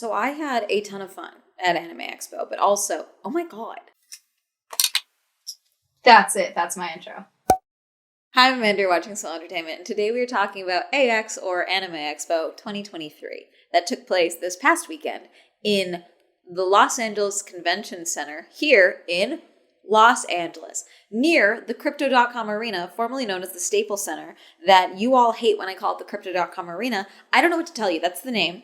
So I had a ton of fun at Anime Expo, but also, oh my god. That's it. That's my intro. Hi, I'm Amanda, you're watching Swell Entertainment, and today we are talking about AX, or Anime Expo 2023, that took place this past weekend in the Los Angeles Convention Center here in Los Angeles, near the Crypto.com Arena, formerly known as the Staples Center, that you all hate when I call it the Crypto.com Arena. I don't know what to tell you. That's the name.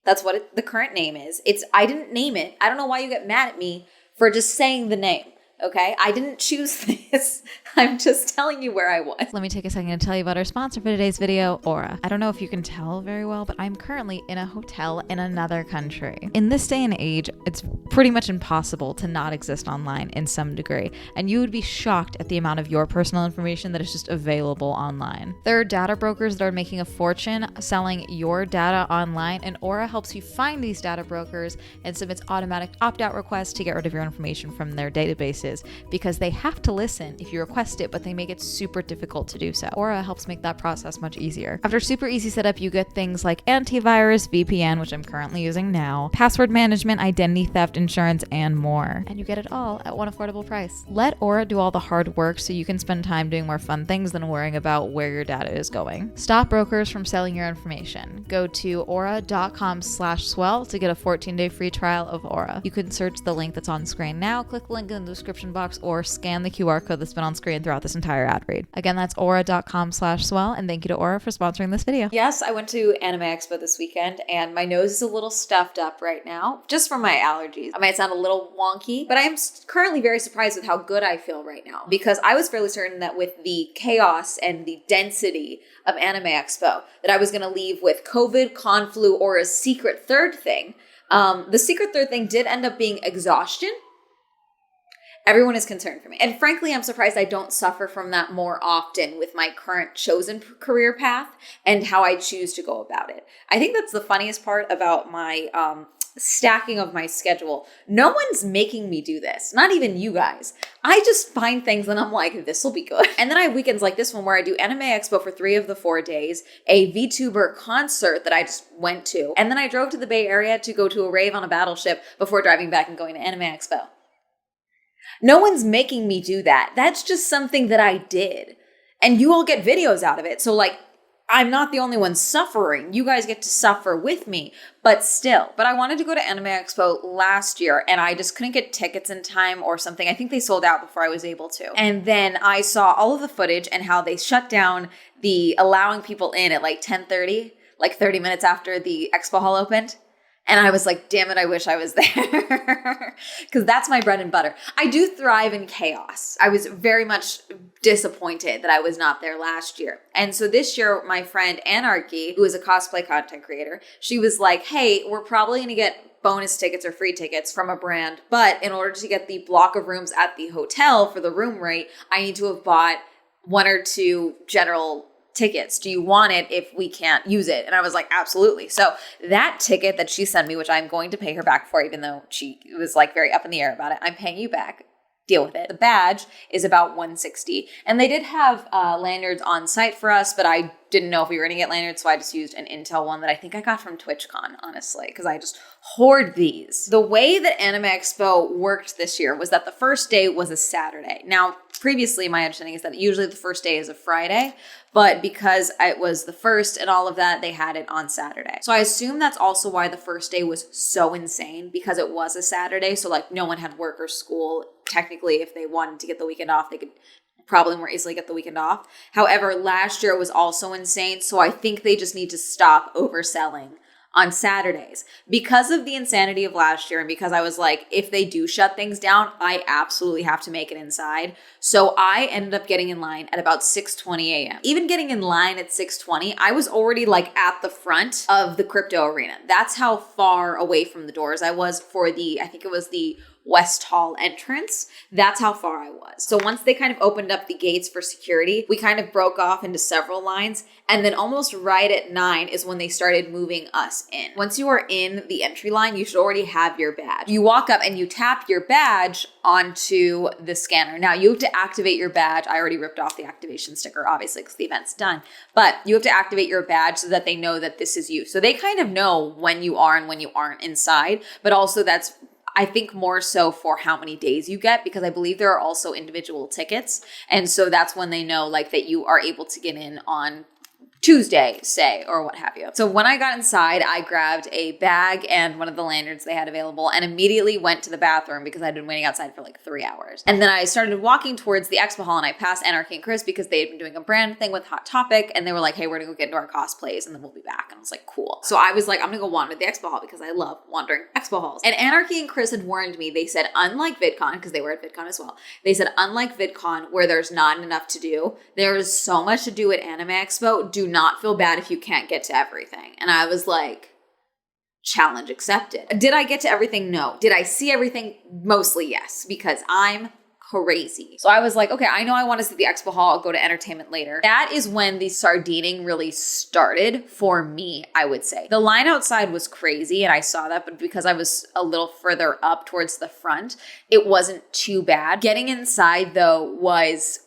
That's what the current name is. I didn't name it. I don't know why you get mad at me for just saying the name. Okay, I didn't choose this. I'm just telling you where I was. Let me take a second to tell you about our sponsor for today's video, Aura. I don't know if you can tell very well, but I'm currently in a hotel in another country. In this day and age, it's pretty much impossible to not exist online in some degree, and you would be shocked at the amount of your personal information that is just available online. There are data brokers that are making a fortune selling your data online, and Aura helps you find these data brokers and submits automatic opt-out requests to get rid of your information from their databases, because they have to listen if you request it, but they make it super difficult to do so. Aura helps make that process much easier. After super easy setup, you get things like antivirus, VPN, which I'm currently using now, password management, identity theft insurance, and more. And you get it all at one affordable price. Let Aura do all the hard work so you can spend time doing more fun things than worrying about where your data is going. Stop brokers from selling your information. Go to aura.com/swell to get a 14-day free trial of Aura. You can search the link that's on screen now, click the link in the description box, or scan the QR code that's been on screen throughout this entire ad read. Again, that's aura.com/swell, and thank you to Aura for sponsoring this video. Yes, I went to Anime Expo this weekend, and my nose is a little stuffed up right now, just from my allergies. I might sound a little wonky, but I am currently very surprised with how good I feel right now, because I was fairly certain that with the chaos and the density of Anime Expo, that I was going to leave with COVID, conflu, or a secret third thing. The secret third thing did end up being exhaustion. Everyone is concerned for me. And frankly, I'm surprised I don't suffer from that more often with my current chosen career path and how I choose to go about it. I think that's the funniest part about my stacking of my schedule. No one's making me do this. Not even you guys. I just find things and I'm like, this will be good. And then I have weekends like this one where I do Anime Expo for 3 of the 4 days, a VTuber concert that I just went to, and then I drove to the Bay Area to go to a rave on a battleship before driving back and going to Anime Expo. No one's making me do that. That's just something that I did. And you all get videos out of it. So like, I'm not the only one suffering. You guys get to suffer with me, but still. But I wanted to go to Anime Expo last year and I just couldn't get tickets in time or something. I think they sold out before I was able to. And then I saw all of the footage and how they shut down the allowing people in at like 10:30, like 30 minutes after the expo hall opened. And I was like, damn it, I wish I was there. Because that's my bread and butter. I do thrive in chaos. I was very much disappointed that I was not there last year. And so this year, my friend Anarchy, who is a cosplay content creator, she was like, hey, we're probably going to get bonus tickets or free tickets from a brand. But in order to get the block of rooms at the hotel for the room rate, I need to have bought 1 or 2 general tickets. Do you want it if we can't use it? And I was like, absolutely. So that ticket that she sent me, which I'm going to pay her back for, even though she was like very up in the air about it, I'm paying you back. Deal with it. The badge is about $160. And they did have lanyards on site for us, but I didn't know if we were going to get lanyards, so I just used an Intel one that I think I got from TwitchCon, honestly, because I just hoard these. The way that Anime Expo worked this year was that the first day was a Saturday. Now, previously, my understanding is that usually the first day is a Friday, but because it was the first and all of that, they had it on Saturday. So I assume that's also why the first day was so insane, because it was a Saturday. So like no one had work or school. Technically, if they wanted to get the weekend off, they could probably more easily get the weekend off. However, last year was also insane. So I think they just need to stop overselling on Saturdays because of the insanity of last year. And because I was like, if they do shut things down, I absolutely have to make it inside. So I ended up getting in line at about 6:20 a.m. Even getting in line at 6:20, I was already like at the front of the crypto arena. That's how far away from the doors I was for the, I think it was the West Hall entrance. That's how far I was. So once they kind of opened up the gates for security, we kind of broke off into several lines. And then almost right at 9 is when they started moving us in. Once you are in the entry line, you should already have your badge. You walk up and you tap your badge onto the scanner. Now you have to activate your badge. I already ripped off the activation sticker, obviously, because the event's done. But you have to activate your badge so that they know that this is you. So they kind of know when you are and when you aren't inside. But also that's, I think, more so for how many days you get, because I believe there are also individual tickets. And so that's when they know like that you are able to get in on Tuesday, say, or what have you. So when I got inside, I grabbed a bag and one of the lanyards they had available and immediately went to the bathroom because I'd been waiting outside for like 3 hours. And then I started walking towards the expo hall and I passed Anarchy and Chris because they had been doing a brand thing with Hot Topic and they were like, hey, we're gonna go get into our cosplays and then we'll be back. And I was like, cool. So I was like, I'm gonna go wander the expo hall because I love wandering expo halls. And Anarchy and Chris had warned me. They said, unlike VidCon, because they were at VidCon as well, they said, unlike VidCon where there's not enough to do, there is so much to do at Anime Expo. Do not feel bad if you can't get to everything. And I was like, challenge accepted. Did I get to everything? No. Did I see everything? Mostly yes, because I'm crazy. So I was like, okay, I know I want to see the expo hall. I'll go to entertainment later. That is when the sardining really started for me, I would say. The line outside was crazy and I saw that, but because I was a little further up towards the front, it wasn't too bad. Getting inside though was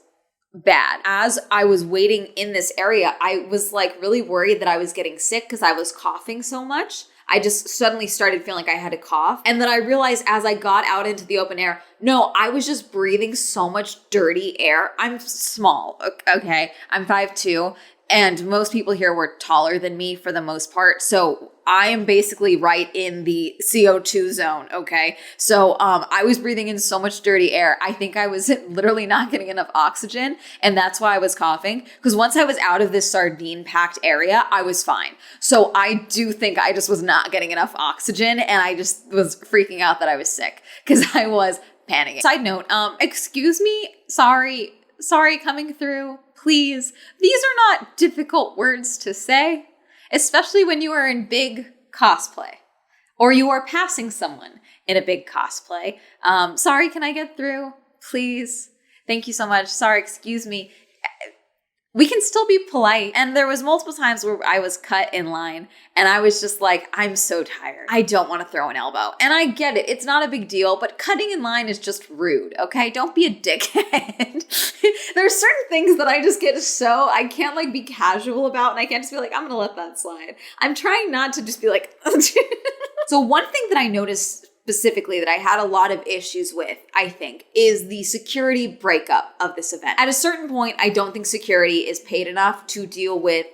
bad. As I was waiting in this area, I was like really worried that I was getting sick because I was coughing so much. I just suddenly started feeling like I had a cough. And then I realized as I got out into the open air, no, I was just breathing so much dirty air. I'm small, okay? I'm 5'2", and most people here were taller than me for the most part. So I am basically right in the CO2 zone, okay? So I was breathing in so much dirty air. I think I was literally not getting enough oxygen, and that's why I was coughing. Because once I was out of this sardine-packed area, I was fine. So I do think I just was not getting enough oxygen, and I just was freaking out that I was sick because I was panicking. Side note, excuse me, sorry coming through, please. These are not difficult words to say, especially when you are in big cosplay or you are passing someone in a big cosplay. Sorry, can I get through? Please. Thank you so much. Sorry, excuse me. We can still be polite. And there was multiple times where I was cut in line and I was just like, I'm so tired. I don't want to throw an elbow. And I get it. It's not a big deal, but cutting in line is just rude, okay? Don't be a dickhead. There's certain things that I just get so, I can't like be casual about and I can't just be like, I'm going to let that slide. I'm trying not to just be like, So one thing that I noticed specifically that I had a lot of issues with, I think, is the security breakup of this event. At a certain point, I don't think security is paid enough to deal with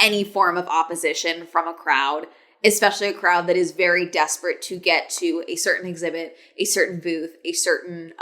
any form of opposition from a crowd, especially a crowd that is very desperate to get to a certain exhibit, a certain booth, a certain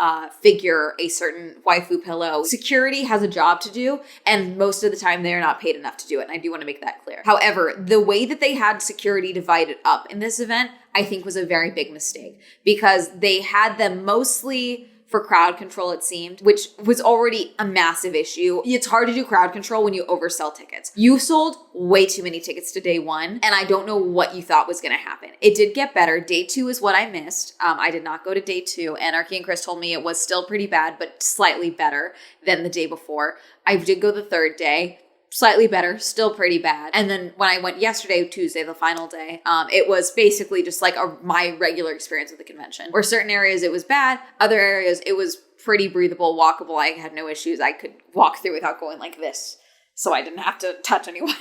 figure, a certain waifu pillow. Security has a job to do, and most of the time they're not paid enough to do it, and I do want to make that clear. However, the way that they had security divided up in this event, I think was a very big mistake, because they had them mostly for crowd control, it seemed, which was already a massive issue. It's hard to do crowd control when you oversell tickets. You sold way too many tickets to day one, and I don't know what you thought was going to happen. It did get better. Day two is what I missed. I did not go to day two. Anarchy and Chris told me it was still pretty bad, but slightly better than the day before. I did go the third day. Slightly better, still pretty bad. And then when I went yesterday, Tuesday, the final day, it was basically just like my regular experience with the convention. Where certain areas it was bad, other areas it was pretty breathable, walkable. I had no issues. I could walk through without going like this. So I didn't have to touch anyone.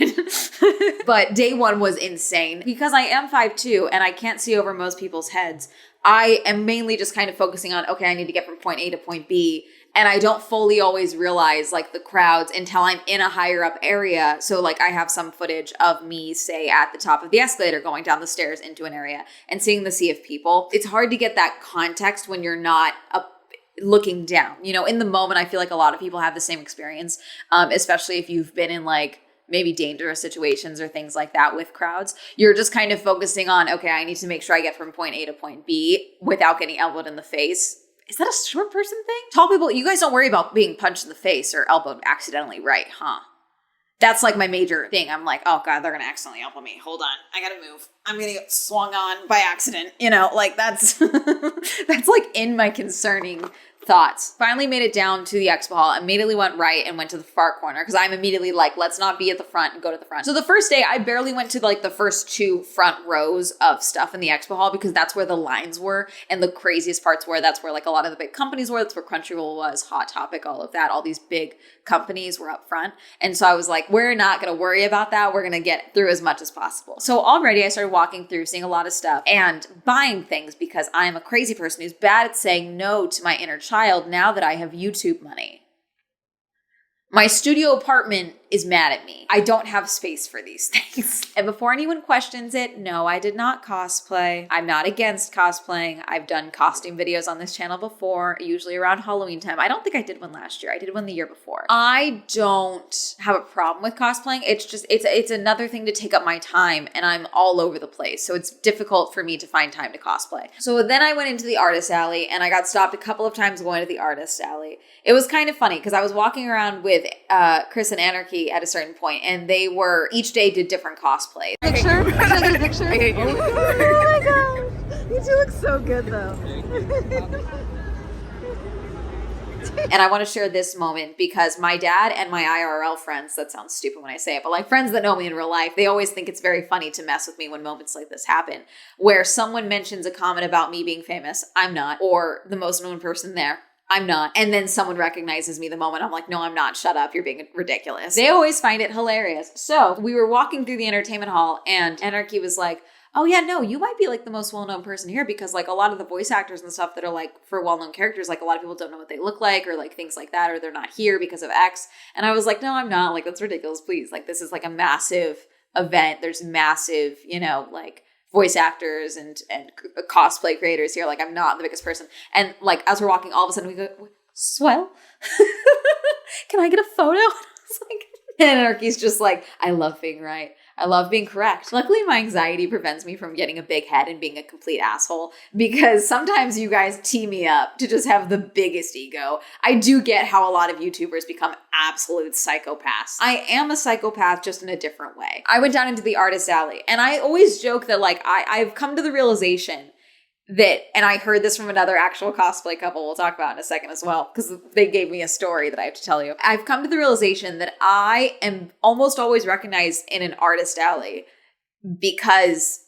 But day one was insane. Because I am 5'2" and I can't see over most people's heads, I am mainly just kind of focusing on, okay, I need to get from point A to point B. And I don't fully always realize like the crowds until I'm in a higher up area. So like I have some footage of me, say, at the top of the escalator going down the stairs into an area and seeing the sea of people. It's hard to get that context when you're not looking down. You know, in the moment, I feel like a lot of people have the same experience, especially if you've been in like maybe dangerous situations or things like that with crowds. You're just kind of focusing on, okay, I need to make sure I get from point A to point B without getting elbowed in the face. Is that a short person thing? Tall people, you guys don't worry about being punched in the face or elbowed accidentally, right? Huh? That's like my major thing. I'm like, oh God, they're going to accidentally elbow me. Hold on. I got to move. I'm going to get swung on by accident. You know, like that's, that's like in my concerning thoughts. Finally made it down to the expo hall, immediately went right and went to the far corner because I'm immediately like, let's not be at the front and go to the front. So the first day I barely went to like the first 2 front rows of stuff in the expo hall because that's where the lines were and the craziest parts were. That's where like a lot of the big companies were. That's where Crunchyroll was, Hot Topic, all of that. All these big companies were up front. And so I was like, we're not going to worry about that. We're going to get through as much as possible. So already I started walking through, seeing a lot of stuff and buying things because I am a crazy person who's bad at saying no to my inner child now that I have YouTube money. My studio apartment is mad at me. I don't have space for these things. And before anyone questions it, no, I did not cosplay. I'm not against cosplaying. I've done costume videos on this channel before, usually around Halloween time. I don't think I did one last year. I did one the year before. I don't have a problem with cosplaying. It's just, it's another thing to take up my time and I'm all over the place. So it's difficult for me to find time to cosplay. So then I went into the artist alley and I got stopped a couple of times going to the artist alley. It was kind of funny because I was walking around with Chris and Anarchy at a certain point, and they were each day did different cosplay. Picture? Can I get a picture? Oh my gosh. You two look so good though. And I want to share this moment because my dad and my IRL friends, that sounds stupid when I say it, but like friends that know me in real life, they always think it's very funny to mess with me when moments like this happen, where someone mentions a comment about me being famous. I'm not. Or the most known person there. I'm not. And then someone recognizes me the moment I'm like, no, I'm not. Shut up. You're being ridiculous. They always find it hilarious. So we were walking through the entertainment hall and Anarchy was like, oh yeah, no, you might be like the most well-known person here because like a lot of the voice actors and stuff that are like for well-known characters, like a lot of people don't know what they look like or like things like that, or they're not here because of X. And I was like, no, I'm not. Like, that's ridiculous. Please. Like, this is like a massive event. There's massive, you know, like voice actors and cosplay creators here. Like, I'm not the biggest person. And like, as we're walking, all of a sudden we go, Swell, can I get a photo? I was like, and Anarchy's just like, I love being right. I love being correct. Luckily, my anxiety prevents me from getting a big head and being a complete asshole because sometimes you guys tee me up to just have the biggest ego. I do get how a lot of YouTubers become absolute psychopaths. I am a psychopath just in a different way. I went down into the artist alley and I always joke that like I've come to the realization that, and I heard this from another actual cosplay couple we'll talk about in a second as well, because they gave me a story that I have to tell you. I've come to the realization that I am almost always recognized in an artist alley because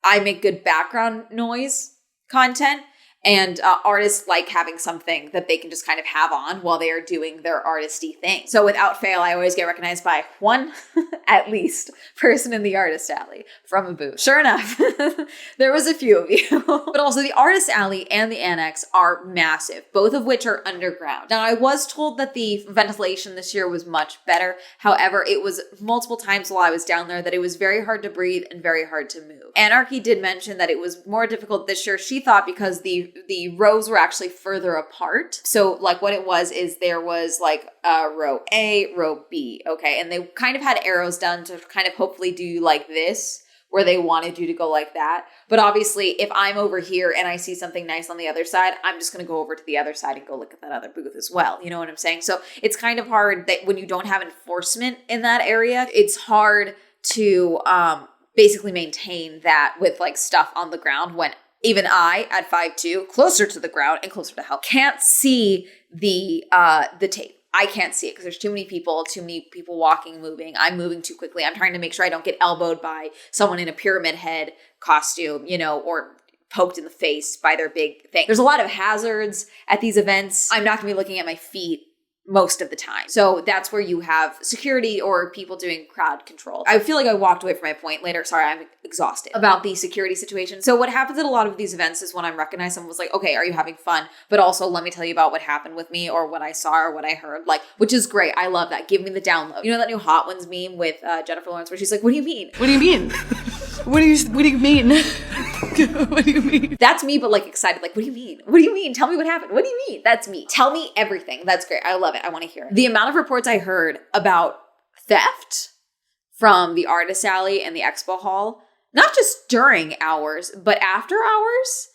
I make good background noise content. And artists like having something that they can just kind of have on while they are doing their artisty thing. So without fail, I always get recognized by one, at least, person in the artist alley from a booth. Sure enough, there was a few of you. But also the artist alley and the annex are massive, both of which are underground. Now, I was told that the ventilation this year was much better. However, it was multiple times while I was down there that it was very hard to breathe and very hard to move. Anarchy did mention that it was more difficult this year, she thought, because the rows were actually further apart. So like what it was is there was like row A, row B, okay? And they kind of had arrows done to kind of hopefully do like this, where they wanted you to go like that. But obviously if I'm over here and I see something nice on the other side, I'm just going to go over to the other side and go look at that other booth as well. You know what I'm saying? So it's kind of hard that when you don't have enforcement in that area, it's hard to basically maintain that with like stuff on the ground when even I, at 5'2", closer to the ground and closer to hell, can't see the tape. I can't see it because there's too many people walking, moving. I'm moving too quickly. I'm trying to make sure I don't get elbowed by someone in a pyramid head costume, you know, or poked in the face by their big thing. There's a lot of hazards at these events. I'm not going to be looking at my feet most of the time. So that's where you have security or people doing crowd control. I feel like I walked away from my point later. Sorry, I'm exhausted about the security situation. So what happens at a lot of these events is when I'm recognized, someone was like, okay, are you having fun? But also let me tell you about what happened with me or what I saw or what I heard, like, which is great. I love that. Give me the download. You know that new Hot Ones meme with Jennifer Lawrence where she's like, what do you mean? What do you mean? What do you mean? What do you mean? That's me, but like excited. Like, what do you mean? What do you mean? Tell me what happened. What do you mean? That's me. Tell me everything. That's great. I love it. I want to hear it. The amount of reports I heard about theft from the artist alley and the expo hall, not just during hours, but after hours,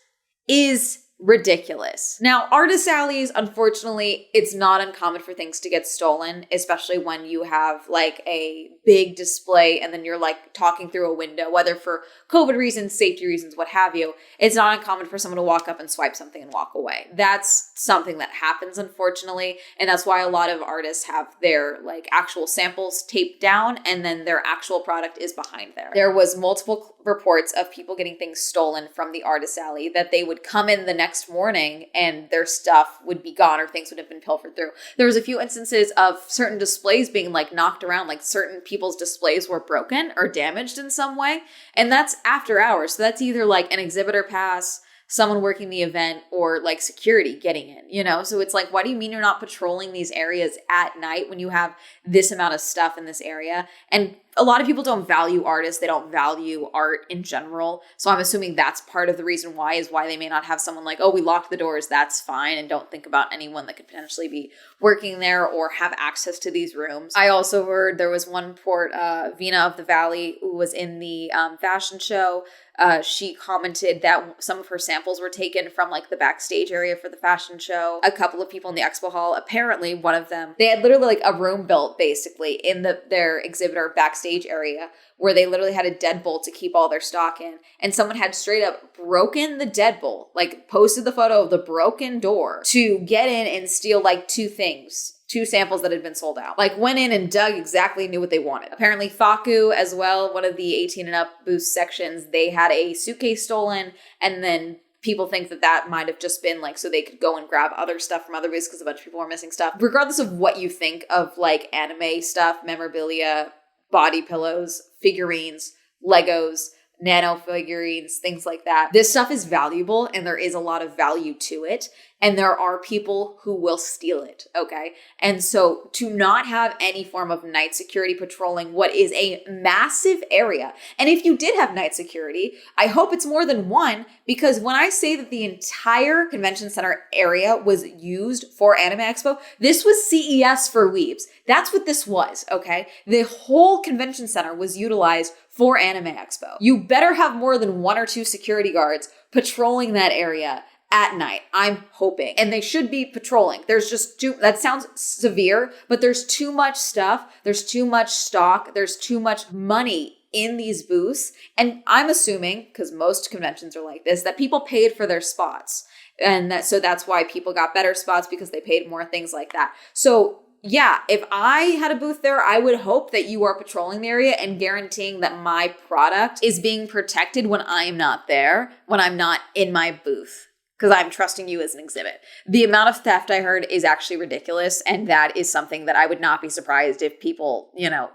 is ridiculous. Now, artist alleys, unfortunately, it's not uncommon for things to get stolen, especially when you have like a big display and then you're like talking through a window, whether for COVID reasons, safety reasons, what have you. It's not uncommon for someone to walk up and swipe something and walk away. That's something that happens, unfortunately. And that's why a lot of artists have their like actual samples taped down and then their actual product is behind there. There was multiple reports of people getting things stolen from the artist alley, that they would come in the next morning and their stuff would be gone or things would have been pilfered through. There was a few instances of certain displays being like knocked around, like certain people's displays were broken or damaged in some way. And that's after hours. So that's either like an exhibitor pass, someone working the event, or like security getting in, you know? So it's like, why do you mean you're not patrolling these areas at night when you have this amount of stuff in this area? And a lot of people don't value artists. They don't value art in general. So I'm assuming that's part of the reason why they may not have someone like, oh, we locked the doors, that's fine, and don't think about anyone that could potentially be working there or have access to these rooms. I also heard there was one report, Vina of the Valley, who was in the fashion show. She commented that some of her samples were taken from like the backstage area for the fashion show. A couple of people in the expo hall, apparently one of them, they had literally like a room built basically in their exhibitor backstage area where they literally had a deadbolt to keep all their stock in. And someone had straight up broken the deadbolt, like posted the photo of the broken door to get in and steal like two samples that had been sold out. Like went in and dug exactly, knew what they wanted. Apparently Faku as well, one of the 18 and up booth sections, they had a suitcase stolen, and then people think that might have just been like so they could go and grab other stuff from other booths because a bunch of people were missing stuff. Regardless of what you think of like anime stuff, memorabilia, body pillows, figurines, Legos, nano figurines, things like that. This stuff is valuable and there is a lot of value to it. And there are people who will steal it, okay? And so to not have any form of night security patrolling what is a massive area, and if you did have night security, I hope it's more than one, because when I say that the entire convention center area was used for Anime Expo, this was CES for weebs. That's what this was, okay? The whole convention center was utilized for Anime Expo. You better have more than one or two security guards patrolling that area at night, I'm hoping. And they should be patrolling. There's just that sounds severe, but there's too much stuff. There's too much stock. There's too much money in these booths. And I'm assuming, because most conventions are like this, that people paid for their spots. And that's why people got better spots, because they paid more, things like that. So yeah, if I had a booth there, I would hope that you are patrolling the area and guaranteeing that my product is being protected when I am not there, when I'm not in my booth, because I'm trusting you as an exhibit. The amount of theft I heard is actually ridiculous, and that is something that I would not be surprised if people,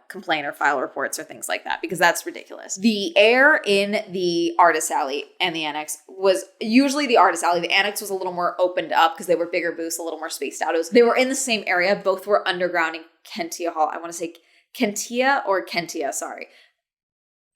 complain or file reports or things like that, because that's ridiculous. The air in the artist alley and the annex was usually the artist alley. The annex was a little more opened up because they were bigger booths, a little more spaced out. They were in the same area. Both were underground in Kentia Hall. I want to say Kentia, sorry.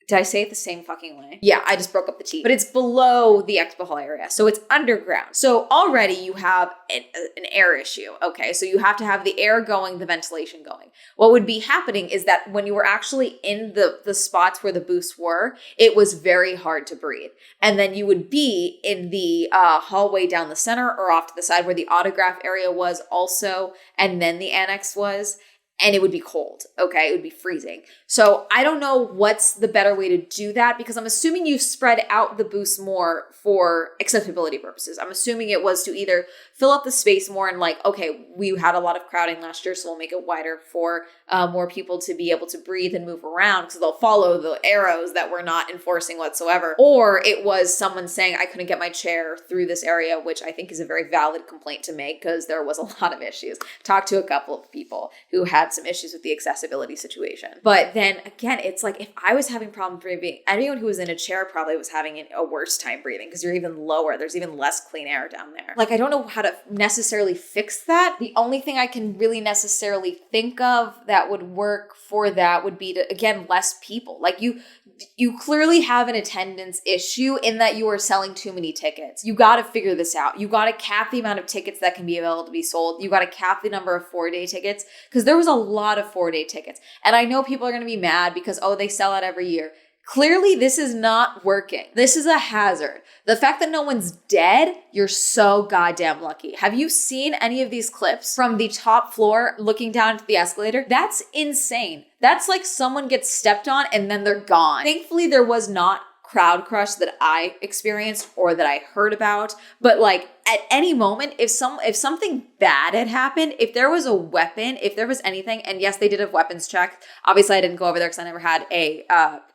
Did I say it the same fucking way? Yeah, I just broke up the T. But it's below the expo hall area, so it's underground. So already you have an air issue, okay? So you have to have the air going, the ventilation going. What would be happening is that when you were actually in the spots where the booths were, it was very hard to breathe. And then you would be in the hallway down the center or off to the side where the autograph area was also, and then the annex was. And it would be cold, okay? It would be freezing. So I don't know what's the better way to do that, because I'm assuming you spread out the booths more for accessibility purposes. I'm assuming it was to either fill up the space more and like, okay, we had a lot of crowding last year, so we'll make it wider for more people to be able to breathe and move around, because they'll follow the arrows that we're not enforcing whatsoever. Or it was someone saying, I couldn't get my chair through this area, which I think is a very valid complaint to make, because there was a lot of issues. Talked to a couple of people who had some issues with the accessibility situation. But then again, it's like, if I was having problems breathing, anyone who was in a chair probably was having a worse time breathing, because you're even lower. There's even less clean air down there. Like, I don't know how to necessarily fix that. The only thing I can really necessarily think of that would work for that would be to, again, less people. Like you clearly have an attendance issue in that you are selling too many tickets. You got to figure this out. You got to cap the amount of tickets that can be available to be sold. You got to cap the number of 4-day tickets, because there was a lot of 4-day tickets. And I know people are going to be mad because, oh, they sell out every year. Clearly, this is not working. This is a hazard. The fact that no one's dead, you're so goddamn lucky. Have you seen any of these clips from the top floor looking down into the escalator? That's insane. That's like someone gets stepped on and then they're gone. Thankfully, there was not crowd crush that I experienced or that I heard about. But like at any moment, if something bad had happened, if there was a weapon, if there was anything, and yes, they did have weapons check. Obviously, I didn't go over there because I never had a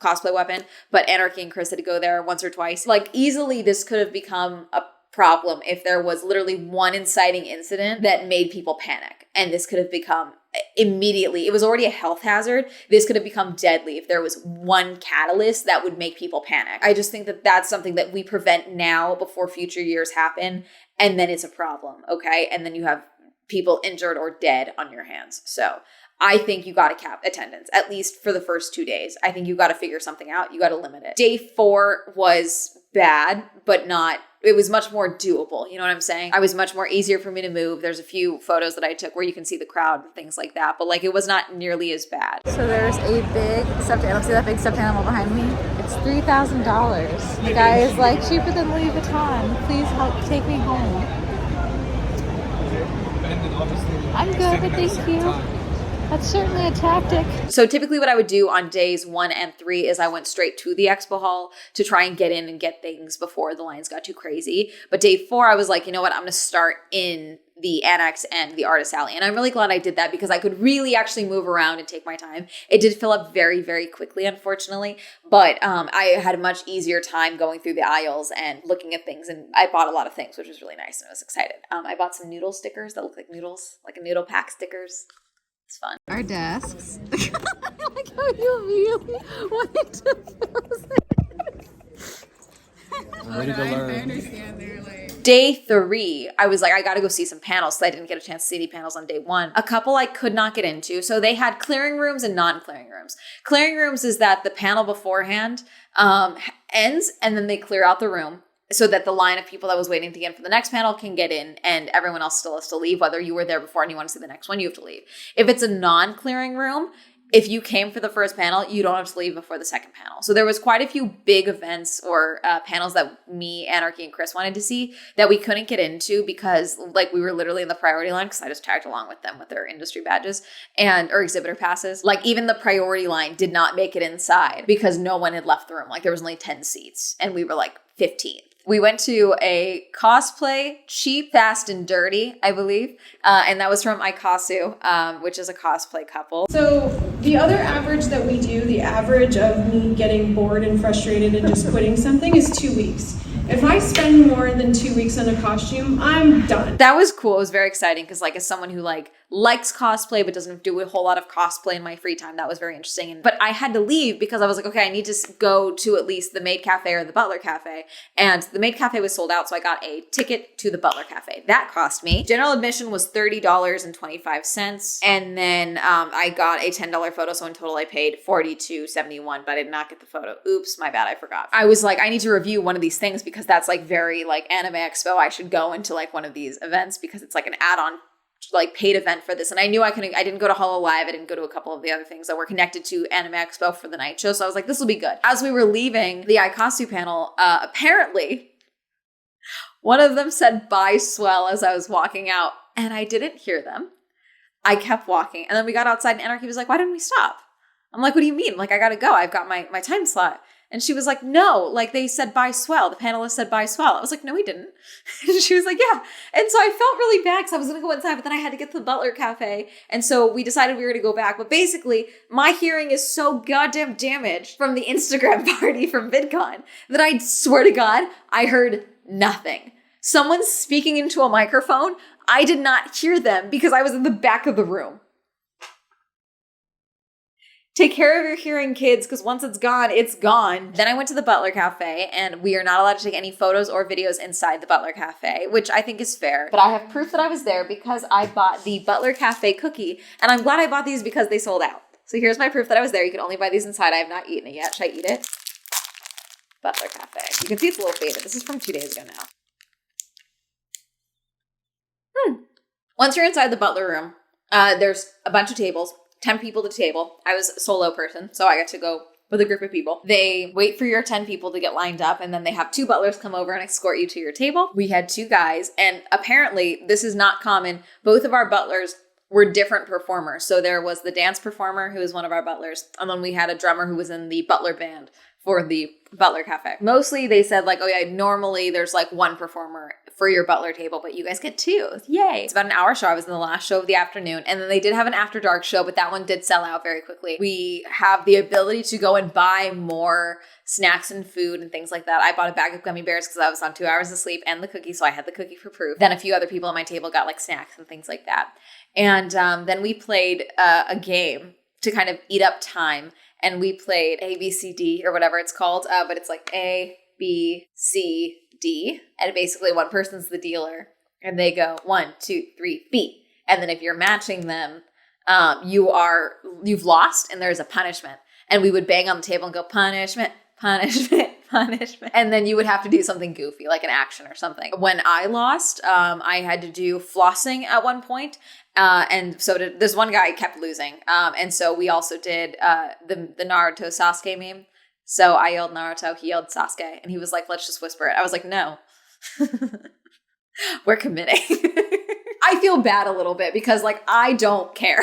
cosplay weapon, but Anarchy and Chris had to go there once or twice. Like easily, this could have become a problem if there was literally one inciting incident that made people panic. And this could have become immediately, it was already a health hazard. This could have become deadly if there was one catalyst that would make people panic. I just think that that's something that we prevent now before future years happen. And then it's a problem. Okay. And then you have people injured or dead on your hands. So I think you got to cap attendance, at least for the first 2 days. I think you got to figure something out. You got to limit it. Day 4 was bad, but it was much more doable. You know what I'm saying? I was much more easier for me to move. There's a few photos that I took where you can see the crowd and things like that, but like it was not nearly as bad. So there's a big stuffed animal. See that big stuffed animal behind me? It's $3,000. The guy is like, cheaper than Louis Vuitton. Please help take me home. I'm good, but thank you. That's certainly a tactic. So typically what I would do on days 1 and 3 is I went straight to the expo hall to try and get in and get things before the lines got too crazy. But day 4, I was like, you know what? I'm going to start in the Annex and the Artist Alley. And I'm really glad I did that because I could really actually move around and take my time. It did fill up very, very quickly, unfortunately. But I had a much easier time going through the aisles and looking at things. And I bought a lot of things, which was really nice. And I was excited. I bought some noodle stickers that look like noodles, like a noodle pack stickers. It's fun. Our desks. I like how you immediately wanted to pose it. I'm ready to learn. I understand. They're like... Day 3, I was like, I got to go see some panels. So I didn't get a chance to see any panels on day 1. A couple I could not get into. So they had clearing rooms and non-clearing rooms. Clearing rooms is that the panel beforehand ends and then they clear out the room, so that the line of people that was waiting to get in for the next panel can get in and everyone else still has to leave. Whether you were there before and you want to see the next one, you have to leave. If it's a non-clearing room, if you came for the first panel, you don't have to leave before the second panel. So there was quite a few big events or panels that me, Anarchy, and Chris wanted to see that we couldn't get into because like we were literally in the priority line because I just tagged along with them with their industry badges or exhibitor passes. Like even the priority line did not make it inside because no one had left the room. Like there was only 10 seats and we were like 15th. We went to a cosplay, Cheap, Fast, and Dirty, I believe. And that was from Ikasu, which is a cosplay couple. So the other average that we do, the average of me getting bored and frustrated and just quitting something is 2 weeks. If I spend more than 2 weeks on a costume, I'm done. That was cool. It was very exciting because like as someone who like likes cosplay but doesn't do a whole lot of cosplay in my free time, that was very interesting. But I had to leave because I was like, okay, I need to go to at least the Maid Cafe or the Butler Cafe. And the Maid Cafe was sold out, so I got a ticket to the Butler Cafe. That cost me. General admission was $30.25. And then I got a $10 photo, so in total I paid $42.71, but I did not get the photo. Oops, my bad, I forgot. I was like, I need to review one of these things because that's like very like Anime Expo. I should go into like one of these events because it's like an add-on like paid event for this. And I knew I didn't go to Holo Live. I didn't go to a couple of the other things that were connected to Anime Expo for the night show. So I was like, this will be good. As we were leaving the Ikasu panel, apparently one of them said bye Swell as I was walking out and I didn't hear them. I kept walking and then we got outside and Anarchy was like, why didn't we stop? I'm like, what do you mean? Like, I gotta go. I've got my time slot. And she was like, no, like they said bye Swell. The panelist said bye Swell. I was like, no, he didn't. And she was like, yeah. And so I felt really bad because I was going to go inside, but then I had to get to the Butler Cafe. And so we decided we were going to go back. But basically, my hearing is so goddamn damaged from the Instagram party from VidCon that I swear to God, I heard nothing. Someone speaking into a microphone, I did not hear them because I was in the back of the room. Take care of your hearing, kids, because once it's gone, it's gone. Then I went to the Butler Cafe, and we are not allowed to take any photos or videos inside the Butler Cafe, which I think is fair. But I have proof that I was there because I bought the Butler Cafe cookie, and I'm glad I bought these because they sold out. So here's my proof that I was there. You can only buy these inside. I have not eaten it yet. Should I eat it? Butler Cafe. You can see it's a little faded. This is from 2 days ago now. Once you're inside the Butler room, there's a bunch of tables. 10 people to table. I was a solo person, so I got to go with a group of people. They wait for your 10 people to get lined up, and then they have 2 butlers come over and escort you to your table. We had 2 guys, and apparently this is not common. Both of our butlers were different performers. So there was the dance performer who was one of our butlers, and then we had a drummer who was in the Butler band for the Butler Cafe. Mostly they said like, oh yeah, normally there's like 1 performer for your Butler table, but you guys get 2. Yay. It's about an hour show. I was in the last show of the afternoon, and then they did have an after dark show, but that one did sell out very quickly. We have the ability to go and buy more snacks and food and things like that. I bought a bag of gummy bears because I was on 2 hours of sleep and the cookie, so I had the cookie for proof. Then a few other people at my table got like snacks and things like that. And then we played a game to kind of eat up time. And we played A, B, C, D, or whatever it's called. But it's like A, B, C, D. And basically one person's the dealer. And they go 1, 2, 3, B. And then if you're matching them, you've lost and there's a punishment. And we would bang on the table and go, punishment, punishment, punishment. And then you would have to do something goofy, like an action or something. When I lost, I had to do flossing at one point. And so this one guy kept losing. And so we also did the Naruto Sasuke meme. So I yelled Naruto, he yelled Sasuke, and he was like, let's just whisper it. I was like, no, we're committing. I feel bad a little bit because like, I don't care.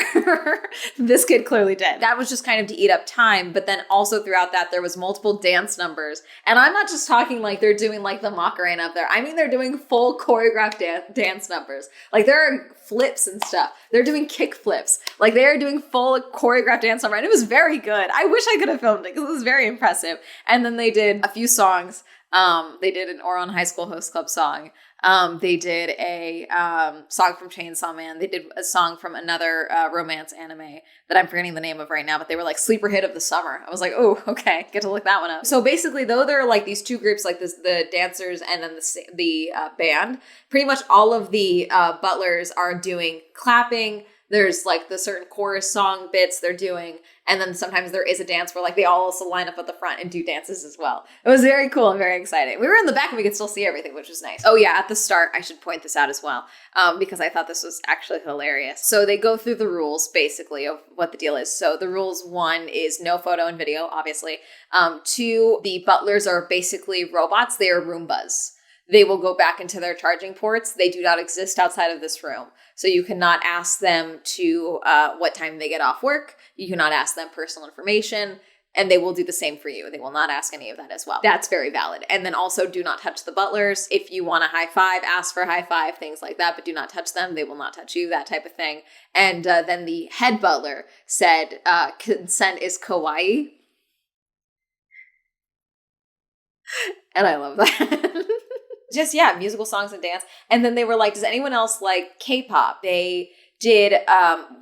This kid clearly did. That was just kind of to eat up time. But then also throughout that, there was multiple dance numbers. And I'm not just talking like they're doing like the Macarena up there. I mean, they're doing full choreographed dance numbers. Like there are flips and stuff. They're doing kick flips. Like they are doing full choreographed dance number. And it was very good. I wish I could have filmed it because it was very impressive. And then they did a few songs. They did an Oron High School Host Club song. They did a song from Chainsaw Man. They did a song from another romance anime that I'm forgetting the name of right now, but they were like sleeper hit of the summer. I was like, oh, okay, get to look that one up. So basically, though there are like these 2 groups, like this, the dancers and then the band, pretty much all of the butlers are doing clapping. There's like the certain chorus song bits they're doing. And then sometimes there is a dance where like they all also line up at the front and do dances as well. It was very cool and very exciting. We were in the back and we could still see everything, which was nice. Oh yeah, at the start, I should point this out as well, because I thought this was actually hilarious. So they go through the rules basically of what the deal is. So the rules, 1 is no photo and video, obviously. 2, the butlers are basically robots. They are Roombas. They will go back into their charging ports. They do not exist outside of this room. So you cannot ask them to what time they get off work. You cannot ask them personal information, and they will do the same for you. They will not ask any of that as well. That's very valid. And then also do not touch the butlers. If you want a high five, ask for a high five, things like that, but do not touch them. They will not touch you, that type of thing. And then the head butler said consent is kawaii. And I love that. Just, yeah, musical songs and dance. And then they were like, does anyone else like K-pop? They did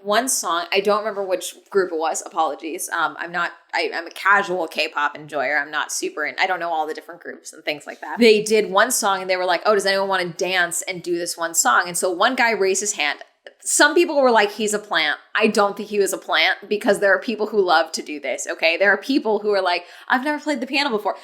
one song. I don't remember which group it was. Apologies. I'm a casual K-pop enjoyer. I'm not super I don't know all the different groups and things like that. They did one song and they were like, oh, does anyone want to dance and do this one song? And so one guy raised his hand. Some people were like, he's a plant. I don't think he was a plant because there are people who love to do this, okay? There are people who are like, I've never played the piano before.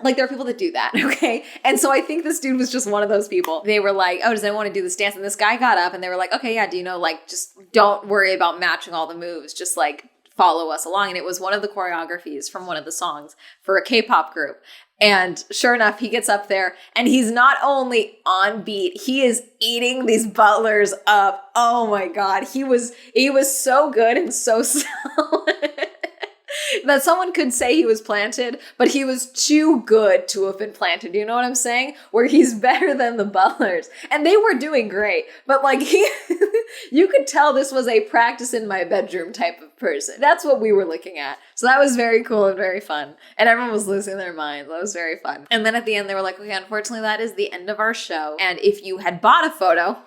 Like, there are people that do that, okay? And so I think this dude was just one of those people. They were like, oh, does anyone want to do this dance? And this guy got up and they were like, okay, yeah, do you know, like, just don't worry about matching all the moves. Just like, follow us along. And it was one of the choreographies from one of the songs for a K-pop group. And sure enough, he gets up there and he's not only on beat, he is eating these butlers up. Oh my God. He was so good and so solid that someone could say he was planted, but he was too good to have been planted. You know what I'm saying? Where he's better than the butlers. And they were doing great, but like you could tell this was a practice in my bedroom type of person. That's what we were looking at. So that was very cool and very fun. And everyone was losing their minds. That was very fun. And then at the end, they were like, okay, unfortunately, that is the end of our show. And if you had bought a photo,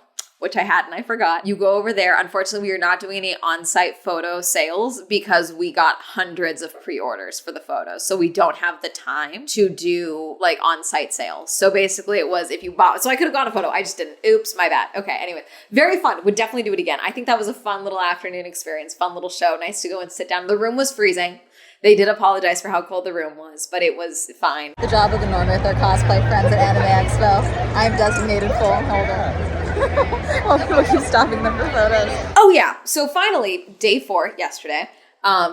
which I hadn't, I forgot. You go over there. Unfortunately, we are not doing any on-site photo sales because we got hundreds of pre-orders for the photos. So we don't have the time to do like on-site sales. So basically it was if you bought, so I could have gotten a photo. I just didn't. Oops, my bad. Okay, anyway, very fun. Would definitely do it again. I think that was a fun little afternoon experience, fun little show. Nice to go and sit down. The room was freezing. They did apologize for how cold the room was, but it was fine. The job of the North, our cosplay friends at Anime Expo. I'm designated full holder. We'll keep stopping them for photos. Oh yeah, so finally, day 4, yesterday,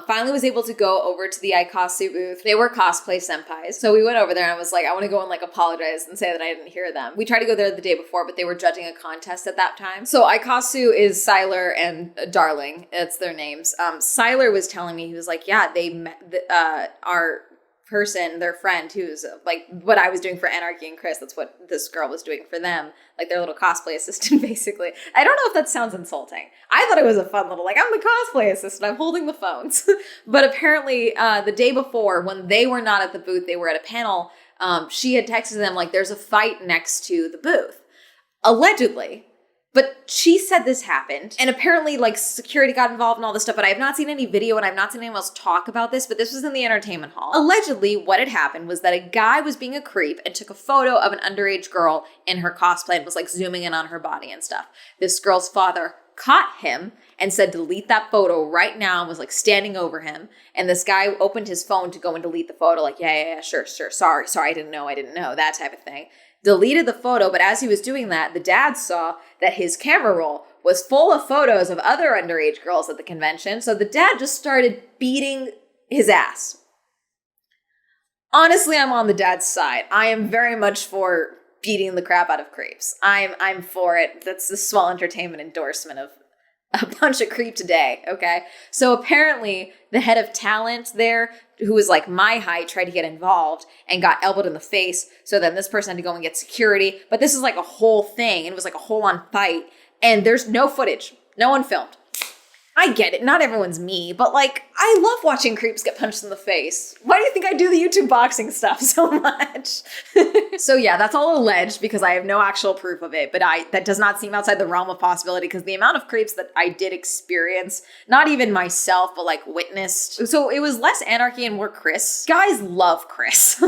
Finally was able to go over to the Ikasu booth. They were cosplay senpais. So we went over there and I was like, I want to go and like apologize and say that I didn't hear them. We tried to go there the day before, but they were judging a contest at that time. So Ikasu is Siler and Darling. It's their names. Siler was telling me, he was like, yeah, they met our person, their friend, who's like what I was doing for Anarchy and Chris. That's what this girl was doing for them, like their little cosplay assistant, basically. I don't know if that sounds insulting. I thought it was a fun little, like, I'm the cosplay assistant, I'm holding the phones. But apparently the day before, when they were not at the booth, they were at a panel, she had texted them like, there's a fight next to the booth, allegedly. But she said this happened, and apparently, like, security got involved and all this stuff, but I have not seen any video, and I've not seen anyone else talk about this, but this was in the entertainment hall. Allegedly, what had happened was that a guy was being a creep and took a photo of an underage girl in her cosplay and was, like, zooming in on her body and stuff. This girl's father caught him and said, delete that photo right now, and was, like, standing over him, and this guy opened his phone to go and delete the photo, like, yeah, sure, sorry, I didn't know, that type of thing. Deleted the photo, but as he was doing that, the dad saw that his camera roll was full of photos of other underage girls at the convention, so the dad just started beating his ass. Honestly, I'm on the dad's side. I am very much for beating the crap out of creeps. I'm for it. That's the Swell Entertainment endorsement of a bunch of creep today, okay? So apparently the head of talent there, who was like my height, tried to get involved and got elbowed in the face. So then this person had to go and get security. But this is like a whole thing. And it was like a whole-on fight. And there's no footage. No one filmed. I get it. Not everyone's me. But like, I love watching creeps get punched in the face. Why do you think I do the YouTube boxing stuff so much? So yeah, that's all alleged because I have no actual proof of it. But that does not seem outside the realm of possibility because the amount of creeps that I did experience, not even myself, but like witnessed. So it was less Anarchy and more Chris. Guys love Chris.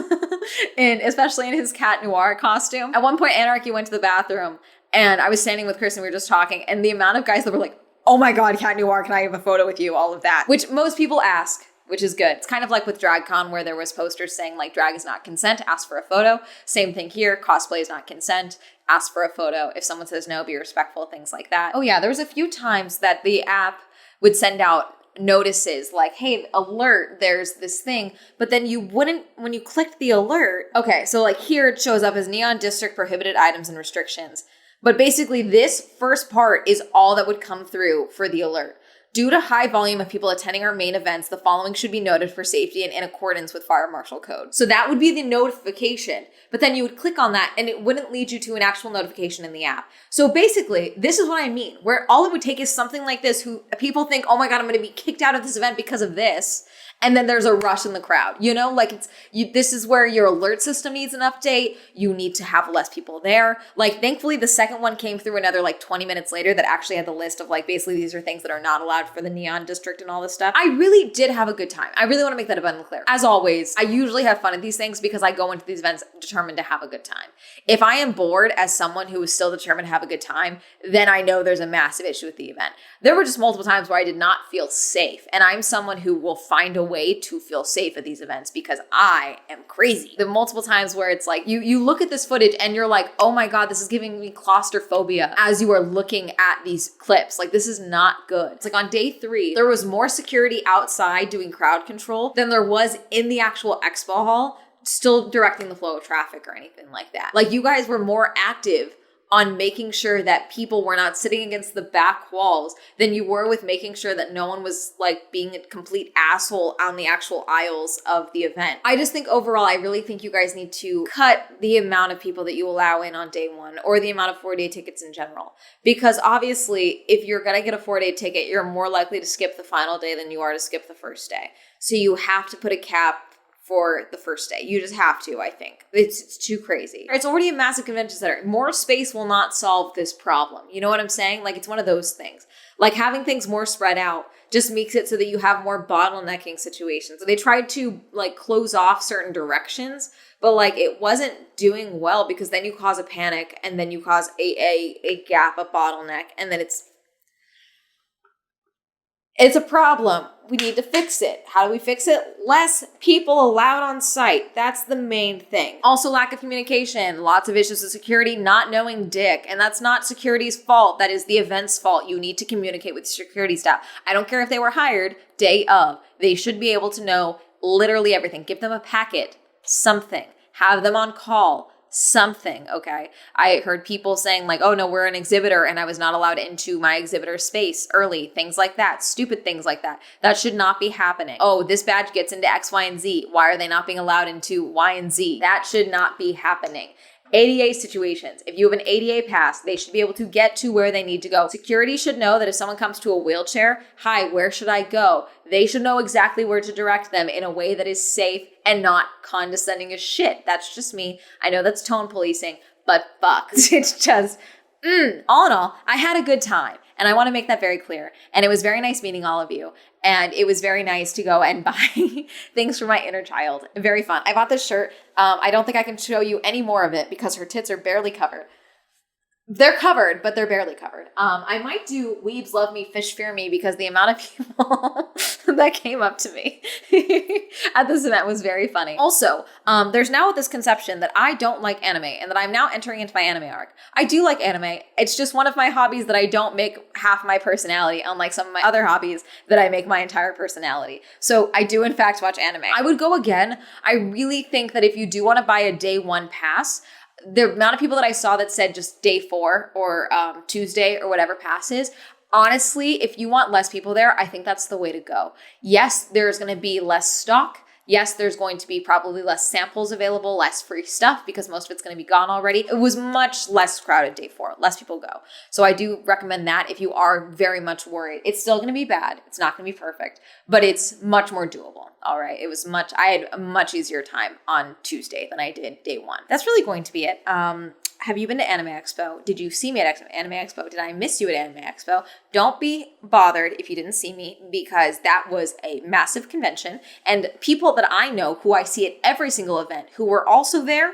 And especially in his Cat Noir costume. At one point, Anarchy went to the bathroom and I was standing with Chris and we were just talking. And the amount of guys that were like, oh my God, Cat Noir, can I have a photo with you? All of that, which most people ask, which is good. It's kind of like with DragCon where there was posters saying like drag is not consent, ask for a photo. Same thing here, cosplay is not consent, ask for a photo. If someone says no, be respectful, things like that. Oh yeah, there was a few times that the app would send out notices like, hey, alert, there's this thing, but then you wouldn't, when you clicked the alert, okay, so like here it shows up as Neon District prohibited items and restrictions. But basically this first part is all that would come through for the alert. Due to high volume of people attending our main events, the following should be noted for safety and in accordance with Fire Marshal Code. So that would be the notification, but then you would click on that and it wouldn't lead you to an actual notification in the app. So basically, this is what I mean, where all it would take is something like this, who people think, oh my God, I'm going to be kicked out of this event because of this. And then there's a rush in the crowd, you know, like this is where your alert system needs an update. You need to have less people there. Like, thankfully, the second one came through another like 20 minutes later that actually had the list of like, basically these are things that are not allowed for the Neon District and all this stuff. I really did have a good time. I really want to make that abundantly clear. As always, I usually have fun at these things because I go into these events determined to have a good time. If I am bored as someone who is still determined to have a good time, then I know there's a massive issue with the event. There were just multiple times where I did not feel safe. And I'm someone who will find a way to feel safe at these events because I am crazy. The multiple times where it's like, you look at this footage and you're like, oh my God, this is giving me claustrophobia as you are looking at these clips. Like, this is not good. It's like on day 3, there was more security outside doing crowd control than there was in the actual expo hall, still directing the flow of traffic or anything like that. Like, you guys were more active on making sure that people were not sitting against the back walls than you were with making sure that no one was like being a complete asshole on the actual aisles of the event. I just think overall, I really think you guys need to cut the amount of people that you allow in on day 1 or the amount of 4-day tickets in general. Because obviously, if you're gonna get a 4-day ticket, you're more likely to skip the final day than you are to skip the first day. So you have to put a cap for the first day. You just have to, I think. It's too crazy. It's already a massive convention center. More space will not solve this problem. You know what I'm saying? Like, it's one of those things. Like, having things more spread out just makes it so that you have more bottlenecking situations. So they tried to like close off certain directions, but like it wasn't doing well because then you cause a panic and then you cause a gap, a bottleneck, and then It's a problem. We need to fix it. How do we fix it? Less people allowed on site. That's the main thing. Also, lack of communication. Lots of issues with security, not knowing dick. And that's not security's fault. That is the event's fault. You need to communicate with security staff. I don't care if they were hired day of. They should be able to know literally everything. Give them a packet, something. Have them on call. Something, okay? I heard people saying like, oh no, we're an exhibitor and I was not allowed into my exhibitor space early. Things like that. Stupid things like that. That should not be happening. Oh, this badge gets into X, Y, and Z. Why are they not being allowed into Y and Z? That should not be happening. ADA situations. If you have an ADA pass, they should be able to get to where they need to go. Security should know that if someone comes to a wheelchair, hi, where should I go? They should know exactly where to direct them in a way that is safe and not condescending as shit. That's just me. I know that's tone policing, but fuck. It's just, all in all, I had a good time. And I want to make that very clear. And it was very nice meeting all of you. And it was very nice to go and buy things for my inner child. Very fun. I bought this shirt. I don't think I can show you any more of it because her tits are barely covered. They're covered, but they're barely covered. I might do Weebs Love Me, Fish Fear Me because the amount of people that came up to me at this event was very funny. Also, there's now this conception that I don't like anime and that I'm now entering into my anime arc. I do like anime. It's just one of my hobbies that I don't make half my personality, unlike some of my other hobbies that I make my entire personality. So I do in fact watch anime. I would go again. I really think that if you do want to buy a day one pass, the amount of people that I saw that said just day 4 or Tuesday or whatever passes, honestly, if you want less people there, I think that's the way to go. Yes, there's going to be less stock. Yes, there's going to be probably less samples available, less free stuff because most of it's going to be gone already. It was much less crowded day 4. Less people go. So I do recommend that if you are very much worried. It's still going to be bad. It's not going to be perfect, but it's much more doable. All right. I had a much easier time on Tuesday than I did day 1. That's really going to be it. Have you been to Anime Expo? Did you see me at Anime Expo? Did I miss you at Anime Expo? Don't be bothered if you didn't see me because that was a massive convention. And people that I know who I see at every single event who were also there,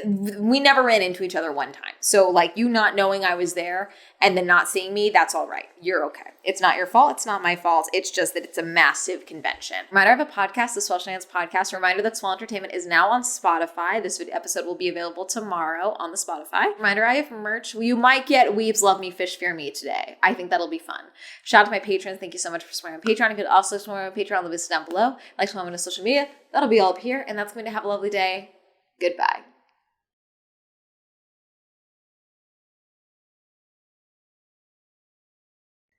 we never ran into each other one time. So like you not knowing I was there and then not seeing me, that's all right. You're okay. It's not your fault. It's not my fault. It's just that it's a massive convention. Reminder, I have a podcast, the Swell Shenanigans Podcast. Reminder that Swell Entertainment is now on Spotify. This episode will be available tomorrow on the Spotify. Reminder, I have merch. You might get Weebs Love Me, Fish Fear Me today. I think that'll be fun. Shout out to my patrons. Thank you so much for supporting my Patreon. You could also support my Patreon. The list is down below. Like to follow me on social media. That'll be all up here. And that's going to have a lovely day. Goodbye.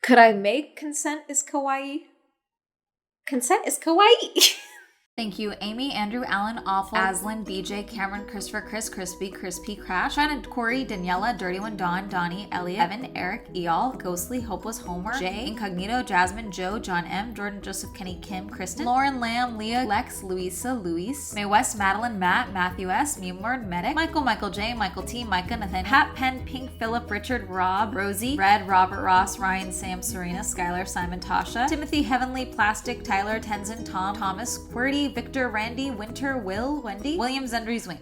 Could I make consent is kawaii? Consent is kawaii. Thank you, Amy, Andrew, Alan, Awful, Aslan, BJ, Cameron, Christopher, Chris, Crispy, Crispy, Crash, Shannon, Corey, Daniela, Dirty One, Dawn, Donnie, Elliot, Evan, Eric, Eal, Ghostly, Hopeless, Homer, Jay, Incognito, Jasmine, Joe, John M, Jordan, Joseph, Kenny, Kim, Kristen, Lauren, Lamb, Leah, Lex, Louisa, Luis, May West, Madeline, Matt, Matthew S, Mumord, Medic, Michael, Michael J, Michael T, Micah, Nathan, Hat, Pen, Pink, Philip, Richard, Rob, Rosie, Red, Robert, Ross, Ryan, Sam, Serena, Skylar, Simon, Tasha, Timothy, Heavenly, Plastic, Tyler, Tenzin, Tom, Thomas, Qwerty, Victor, Randy, Winter, Will, Wendy, William, Zendry, Zwink.